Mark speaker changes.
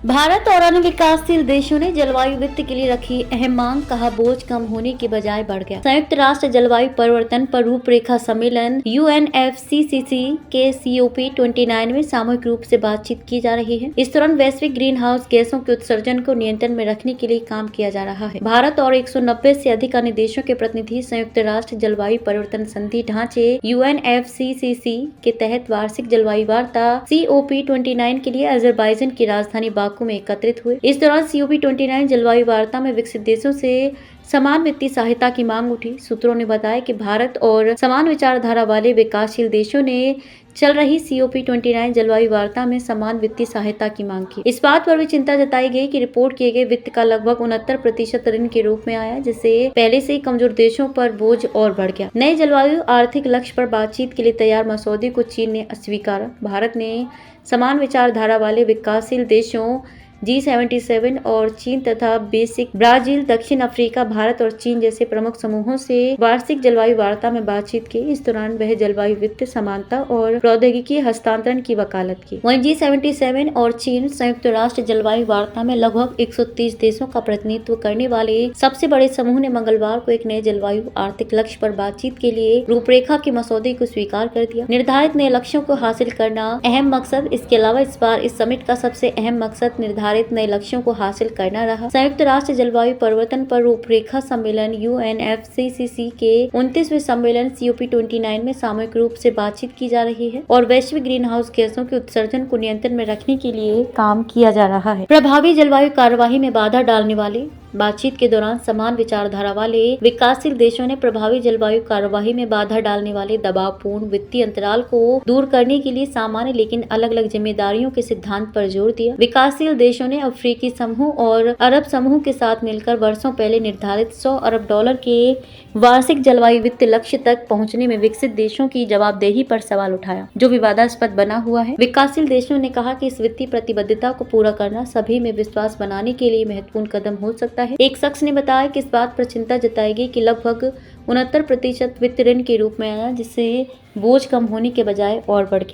Speaker 1: भारत और अन्य विकासशील देशों ने जलवायु वित्त के लिए रखी अहम मांग, कहा बोझ कम होने के बजाय बढ़ गया। संयुक्त राष्ट्र जलवायु परिवर्तन पर रूपरेखा सम्मेलन UNFCCC के COP29 में सामूहिक रूप से बातचीत की जा रही है। इस दौरान वैश्विक ग्रीन हाउस गैसों के उत्सर्जन को नियंत्रण में रखने के लिए काम किया जा रहा है। भारत और 190 से अधिक अन्य देशों के प्रतिनिधि संयुक्त राष्ट्र जलवायु परिवर्तन संधि ढांचे UNFCCC के तहत वार्षिक जलवायु वार्ता COP29 के लिए अजरबैजान की राजधानी बाकू में एकत्रित हुए। इस दौरान COP29 जलवायु वार्ता में विकसित देशों से समान वित्तीय सहायता की मांग उठी। सूत्रों ने बताया कि भारत और समान विचारधारा वाले विकासशील देशों ने चल रही COP29 जलवायु वार्ता में समान वित्तीय सहायता की मांग की। इस बात पर भी चिंता जताई गई कि रिपोर्ट किए गए वित्त का लगभग 69% ऋण के रूप में आया, जिससे पहले से ही कमजोर देशों पर बोझ और बढ़ गया। नए जलवायु आर्थिक लक्ष्य पर बातचीत के लिए तैयार मसौदे को चीन ने अस्वीकारा। भारत ने समान विचारधारा वाले विकासशील देशों G77 और चीन तथा बेसिक ब्राजील, दक्षिण अफ्रीका, भारत और चीन जैसे प्रमुख समूहों से वार्षिक जलवायु वार्ता में बातचीत की। इस दौरान वह जलवायु वित्त समानता और प्रौद्योगिकी हस्तांतरण की वकालत की। वहीं G77 और चीन संयुक्त राष्ट्र जलवायु वार्ता में लगभग 130 देशों का प्रतिनिधित्व करने वाले सबसे बड़े समूह ने मंगलवार को एक नए जलवायु आर्थिक लक्ष्य पर बातचीत के लिए रूपरेखा के मसौदे को स्वीकार कर दिया। निर्धारित नए लक्ष्यों को हासिल करना अहम मकसद। इसके अलावा इस बार इस समिट का सबसे अहम मकसद निर्धारित नए लक्ष्यों को हासिल करना रहा। संयुक्त राष्ट्र जलवायु परिवर्तन पर रूपरेखा सम्मेलन UNFCCC के 29वें सम्मेलन COP29 में सामूहिक रूप से बातचीत की जा रही है और वैश्विक ग्रीन हाउस गैसों के उत्सर्जन को नियंत्रण में रखने के लिए काम किया जा रहा है। प्रभावी जलवायु कार्यवाही में बाधा डालने वाले बातचीत के दौरान समान विचारधारा वाले विकासशील देशों ने प्रभावी जलवायु कार्यवाही में बाधा डालने वाले दबावपूर्ण वित्तीय अंतराल को दूर करने के लिए सामान्य लेकिन अलग अलग जिम्मेदारियों के सिद्धांत पर जोर दिया। विकासशील देशों ने अफ्रीकी समूह और अरब समूह के साथ मिलकर वर्षों पहले निर्धारित $100 अरब के वार्षिक जलवायु वित्त लक्ष्य तक पहुँचने में विकसित देशों की जवाबदेही पर सवाल उठाया, जो विवादास्पद बना हुआ है। विकासशील देशों ने कहा कि इस वित्तीय प्रतिबद्धता को पूरा करना सभी में विश्वास बनाने के लिए महत्वपूर्ण कदम हो सकता है। एक शख्स ने बताया कि इस बात पर चिंता जताई गई कि लगभग 69% वित्त ऋण के रूप में आया, जिससे बोझ कम होने के बजाय और बढ़ गया।